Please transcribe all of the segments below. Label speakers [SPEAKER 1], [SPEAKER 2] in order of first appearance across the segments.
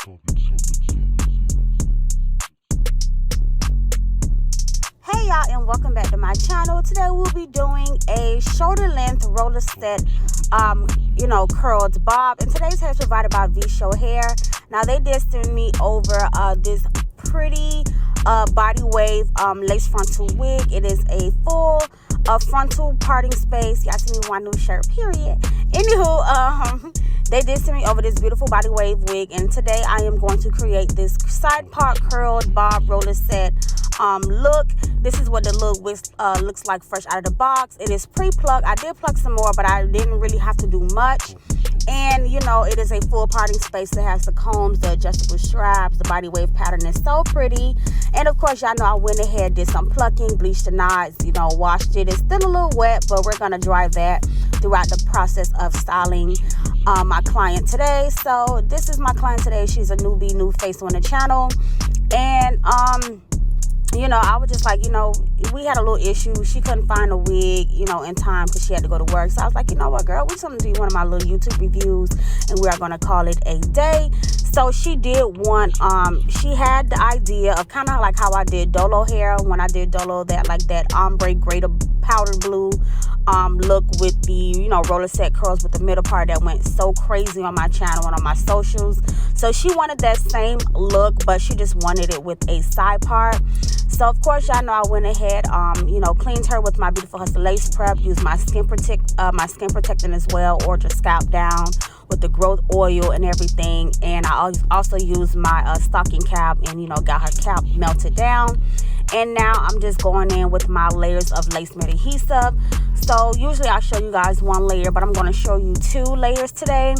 [SPEAKER 1] Hey y'all, and welcome back to my channel. Today we'll be doing a shoulder length roller set curled bob, and today's hair is provided by VSHOW hair. Now they did send me over this pretty body wave lace frontal wig. It is a full frontal parting space. Y'all see me with my new shirt, period. Anywho, they did send me over this beautiful body wave wig, and today I am going to create this side part curled bob roller set look. This is what the look looks like fresh out of the box. It is pre-plucked. I did pluck some more, but I didn't really have to do much. And it is a full parting space. It has the combs, the adjustable straps. The body wave pattern is so pretty. And of course, y'all know I went ahead, did some plucking, bleached the knots, washed it. It's still a little wet, but we're gonna dry that throughout the process of styling my client today. So this is my client today. She's a newbie, new face on the channel. And I was just like, we had a little issue. She couldn't find a wig, in time because she had to go to work. So I was like, you know what, girl, we're going to do one of my little YouTube reviews, and we are going to call it a day. So she did one, she had the idea of kind of like how I did Dolo hair when I did Dolo, that ombre gray powder blue look with the, roller set curls with the middle part that went so crazy on my channel and on my socials. So she wanted that same look, but she just wanted it with a side part. So of course, y'all know I went ahead, cleaned her with my Beautiful Hustler lace prep, used my skin protectant as well, or just scalp down with the growth oil and everything. And I also used my stocking cap and got her cap melted down. And now I'm just going in with my layers of lace matte adhesive. So usually I show you guys one layer, but I'm going to show you 2 layers today.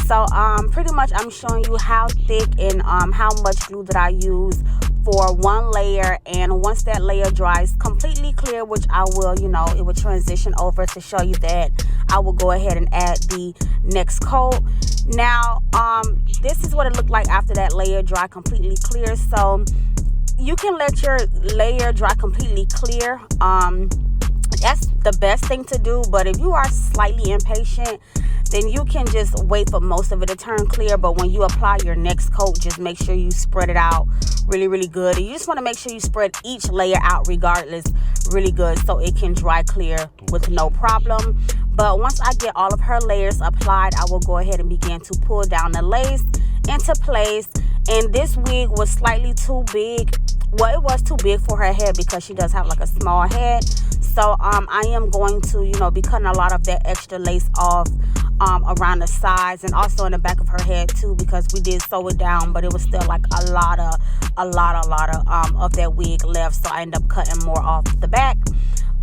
[SPEAKER 1] So pretty much I'm showing you how thick and how much glue that I use for one layer. And once that layer dries completely clear, which I will, it will transition over to show you that, I will go ahead and add the next coat. Now this is what it looked like after that layer dry completely clear. So you can let your layer dry completely clear. That's the best thing to do. But if you are slightly impatient, then you can just wait for most of it to turn clear. But when you apply your next coat, just make sure you spread it out really, really good. And you just want to make sure you spread each layer out regardless really good, so it can dry clear with no problem. But once I get all of her layers applied, I will go ahead and begin to pull down the lace into place. And this wig was slightly too big. Well, it was too big for her head because she does have like a small head. So I am going to be cutting a lot of that extra lace off around the sides and also in the back of her head too, because we did sew it down, but it was still like a lot of that wig left. So I ended up cutting more off the back.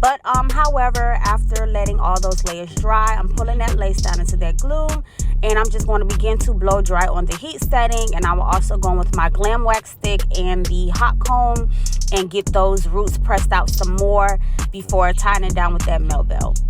[SPEAKER 1] But however, after letting all those layers dry, I'm pulling that lace down into that glue, and I'm just going to begin to blow dry on the heat setting. And I will also go with my glam wax stick and the hot comb and get those roots pressed out some more before tying it down with that melt belt.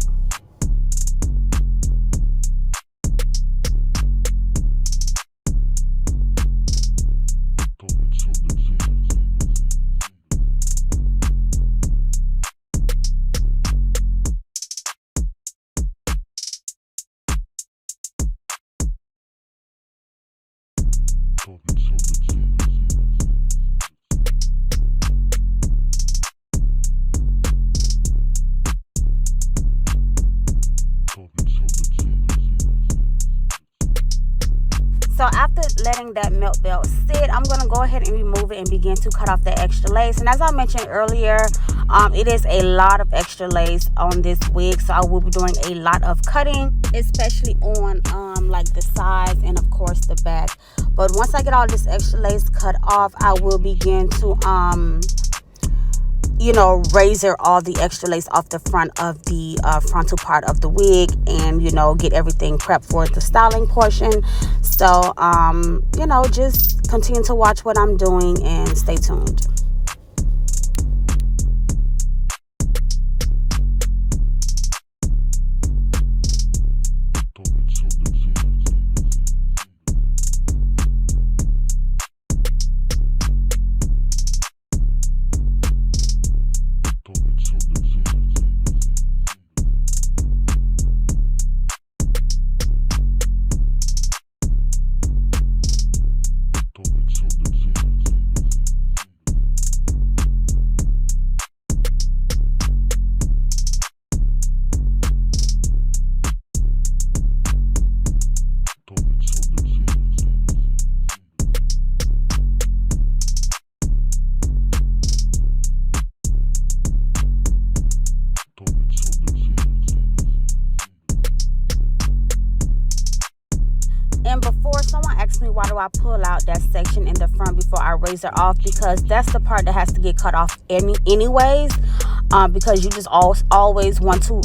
[SPEAKER 1] So after letting that melt belt sit, I'm going to go ahead and remove it and begin to cut off the extra lace. And as I mentioned earlier, it is a lot of extra lace on this wig, so I will be doing a lot of cutting, especially on like the sides and of course the back. But once I get all this extra lace cut off, I will begin to razor all the extra lace off the front of the frontal part of the wig, and get everything prepped for the styling portion. So just continue to watch what I'm doing and stay tuned. And before, someone asked me, why do I pull out that section in the front before I razor off? Because that's the part that has to get cut off anyways. Because you just always want to,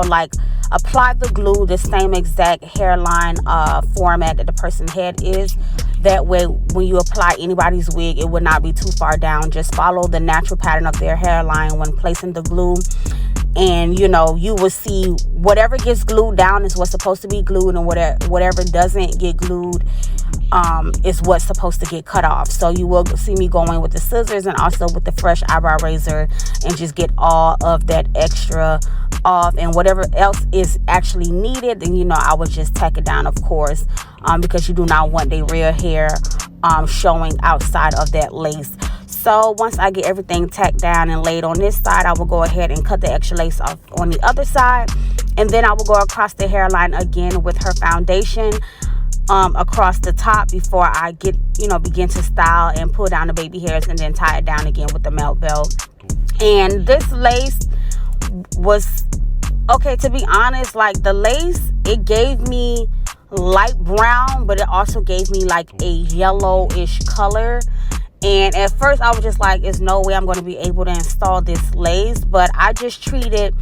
[SPEAKER 1] like apply the glue the same exact hairline format that the person's head is. That way, when you apply anybody's wig, it would not be too far down. Just follow the natural pattern of their hairline when placing the glue. And, you will see whatever gets glued down is what's supposed to be glued, and whatever doesn't get glued is what's supposed to get cut off. So you will see me going with the scissors and also with the fresh eyebrow razor and just get all of that extra off, and whatever else is actually needed, then I would just tack it down, of course, because you do not want the real hair showing outside of that lace. So once I get everything tacked down and laid on this side, I will go ahead and cut the extra lace off on the other side, and then I will go across the hairline again with her foundation across the top before I begin to style and pull down the baby hairs, and then tie it down again with the melt belt. And this lace was okay, to be honest. Like, the lace, it gave me light brown, but it also gave me like a yellowish color. And at first I was just like, there's no way I'm going to be able to install this lace. But I just treated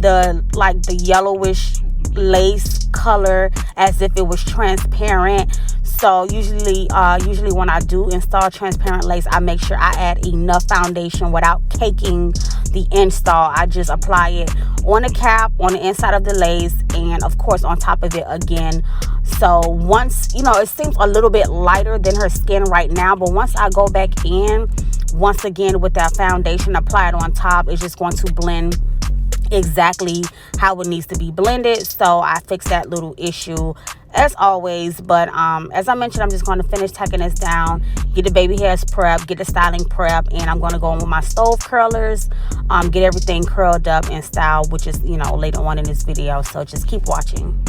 [SPEAKER 1] the yellowish lace color as if it was transparent. So usually when I do install transparent lace, I make sure I add enough foundation without caking the install. I just apply it on the cap, on the inside of the lace, and of course on top of it again. So once, it seems a little bit lighter than her skin right now, but once I go back in once again with that foundation, apply it on top, it's just going to blend exactly how it needs to be blended. So I fixed that little issue as always. But as I mentioned, I'm just going to finish tacking this down, get the baby hairs prepped, get the styling prep, and I'm going to go in with my stove curlers, get everything curled up and styled, which is later on in this video. So just keep watching.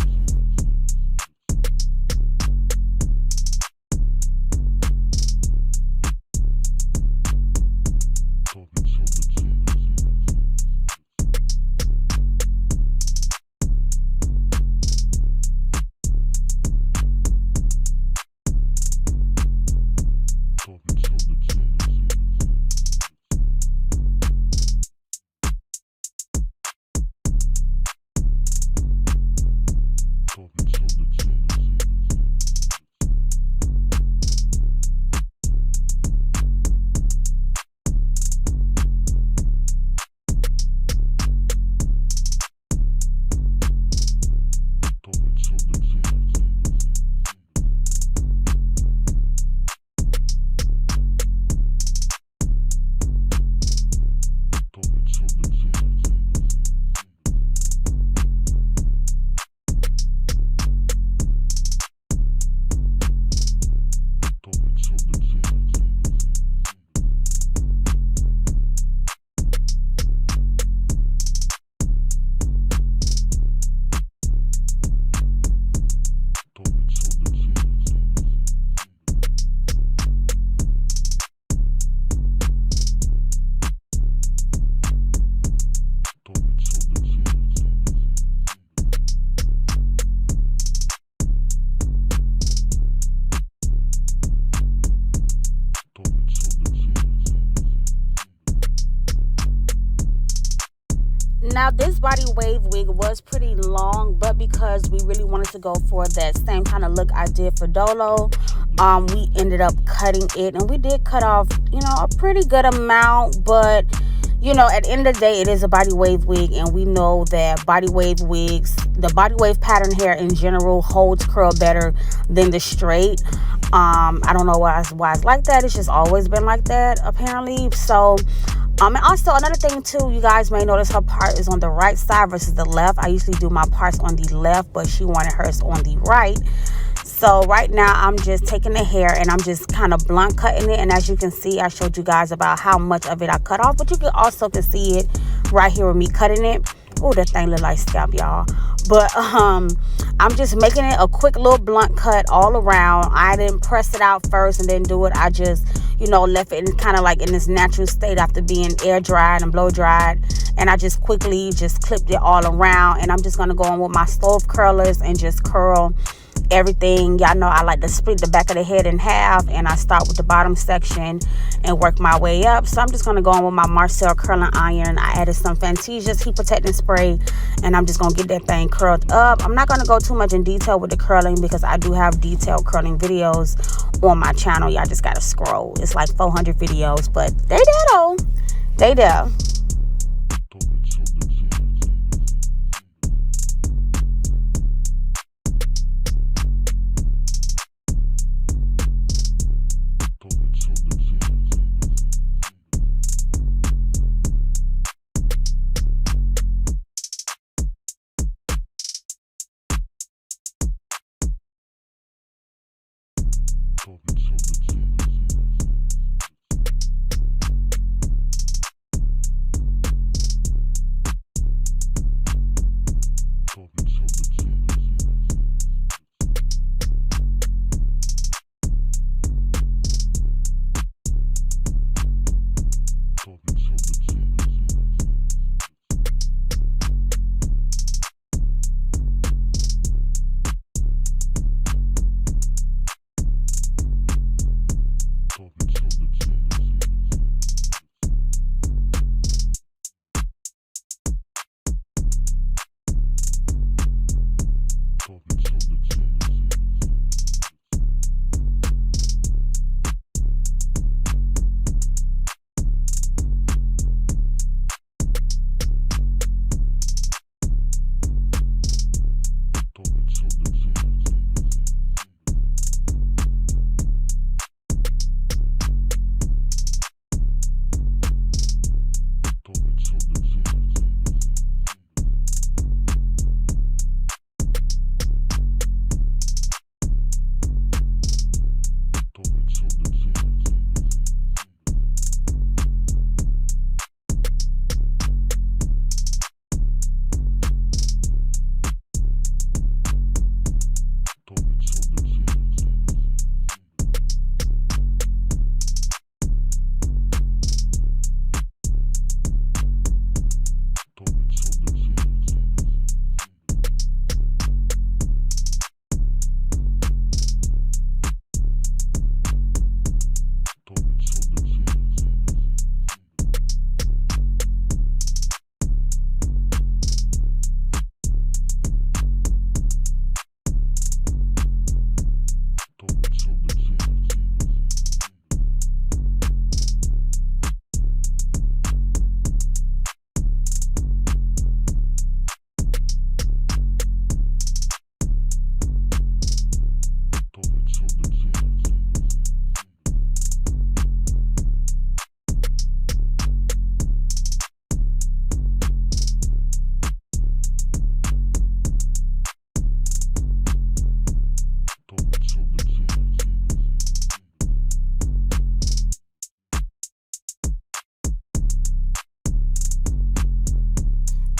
[SPEAKER 1] Now, this body wave wig was pretty long, but because we really wanted to go for that same kind of look I did for Dolo, we ended up cutting it, and we did cut off, a pretty good amount. But, at the end of the day, it is a body wave wig, and we know that body wave wigs, the body wave pattern hair in general, holds curl better than the straight. I don't know why it's like that. It's just always been like that, apparently. So, and also another thing too, you guys may notice her part is on the right side versus the left. I usually do my parts on the left, but she wanted hers on the right. So right now I'm just taking the hair and I'm just kind of blunt cutting it. And as you can see, I showed you guys about how much of it I cut off, but you can also see it right here with me cutting it. Oh, that thing look like scalp, y'all. But I'm just making it a quick little blunt cut all around. I didn't press it out first and then do it. I just, left it in kind of like in this natural state after being air dried and blow dried. And I just quickly just clipped it all around. And I'm just going to go in with my stove curlers and just curl everything. Y'all know I like to split the back of the head in half, and I start with the bottom section and work my way up. So I'm just going to go on with my Marcel curling iron. I added some Fantasia's heat protecting spray, and I'm just going to get that thing curled up. I'm not going to go too much in detail with the curling because I do have detailed curling videos on my channel. Y'all just got to scroll. It's like 400 videos, but they there though. They there.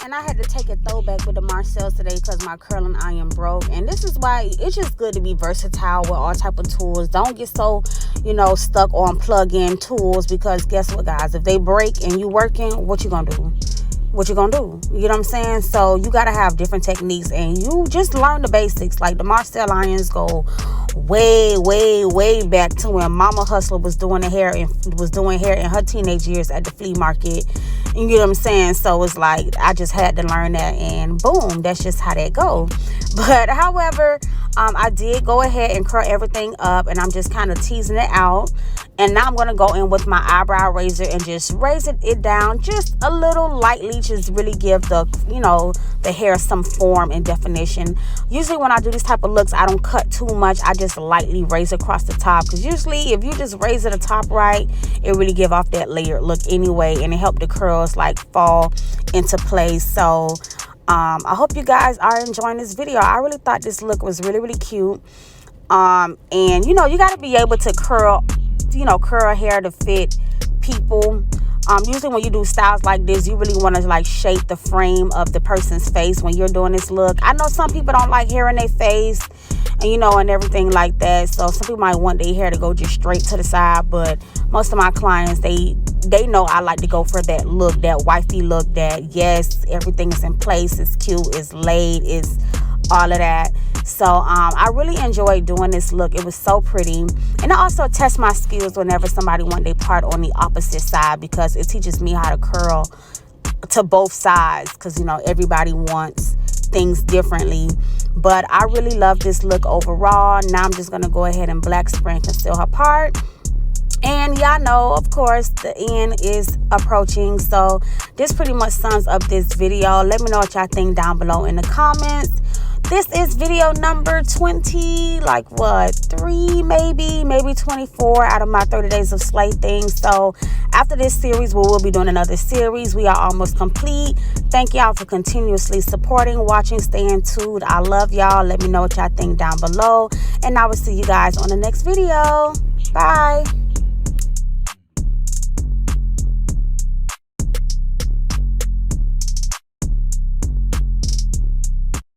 [SPEAKER 1] And I had to take a throwback with the Marcells today because my curling iron broke. And this is why it's just good to be versatile with all type of tools. Don't get so, stuck on plug-in tools, because guess what, guys? If they break and you working, what you gonna do? What you gonna do? You know what I'm saying? So you gotta have different techniques, and you just learn the basics. Like the Marcel irons go way, way, way back to when Mama Hustler was doing hair in her teenage years at the flea market. You know what I'm saying? So it's like I just had to learn that, and boom, that's just how that go. But however, I did go ahead and curl everything up, and I'm just kind of teasing it out. And now I'm going to go in with my eyebrow razor and just raise it down just a little lightly, just really give the hair some form and definition. Usually when I do these type of looks, I don't cut too much. I just lightly raise across the top, because usually if you just raise it the top right, it really give off that layered look anyway, and it help the curls like fall into place. So I hope you guys are enjoying this video. I really thought this look was really, really cute. And you got to be able to curl hair to fit people. Usually when you do styles like this, you really want to like shape the frame of the person's face when you're doing this look. I know some people don't like hair in their face, and everything like that. So some people might want their hair to go just straight to the side, but most of my clients, they know I like to go for that look, that wifey look, that yes, everything is in place, it's cute, it's laid, it's all of that. So I really enjoyed doing this look. It was so pretty. And I also test my skills whenever somebody want their part on the opposite side, because it teaches me how to curl to both sides, because you know everybody wants things differently. But I really love this look overall. Now I'm just going to go ahead and black spray and conceal her part. And y'all know, of course, the end is approaching. So this pretty much sums up this video. Let me know what y'all think down below in the comments. This is video number 20, like what, 3 maybe 24 out of my 30 days of slay things. So after this series, we will be doing another series. We are almost complete. Thank y'all for continuously supporting, watching, staying tuned. I love y'all. Let me know what y'all think down below. And I will see you guys on the next video. Bye.